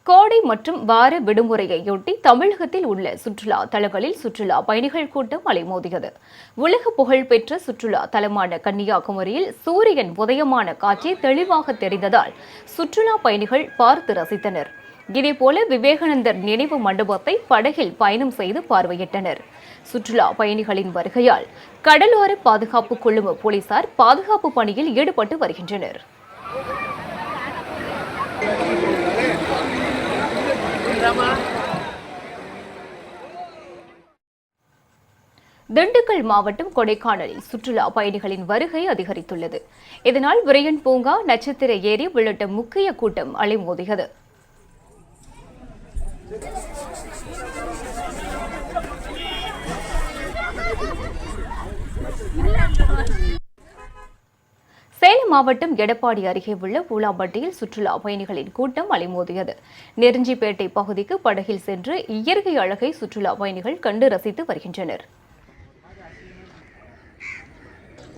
கோடை மற்றும் வார விடுமுறையையொட்டி தமிழகத்தில் உள்ள சுற்றுலா தலங்களில் சுற்றுலா பயணிகள் கூட்டம் அலைமோதியது. உலக புகழ்பெற்ற சுற்றுலா தலமான கன்னியாகுமரியில் சூரியன் உதயமான காட்சி தெளிவாக தெரிந்ததால் சுற்றுலா பயணிகள் பார்த்து ரசித்தனர். இதேபோல விவேகானந்தர் நினைவு மண்டபத்தை படகில் பயணம் செய்து பார்வையிட்டனர். சுற்றுலா பயணிகளின் வருகையால் கடலோர பாதுகாப்பு குழும போலீசார் பாதுகாப்பு பணியில் ஈடுபட்டு வருகின்றனர். திண்டுக்கல் மாவட்டம் கொடைக்கானலில் சுற்றுலா பயணிகளின் வருகை அதிகரித்துள்ளது. இதனால் விரையன் பூங்கா, நட்சத்திர ஏரி உள்ளிட்ட முக்கிய கூட்டம் அலைமோதியது. சேலம் மாவட்டம் எடப்பாடி அருகே உள்ள பூலாம்பட்டியில் சுற்றுலா பயணிகளின் கூட்டம் அலைமோதியது. நெருஞ்சிப்பேட்டை பகுதிக்கு படகில் சென்று இயற்கை அழகை சுற்றுலா பயணிகள் கண்டு ரசித்து வருகின்றனர்.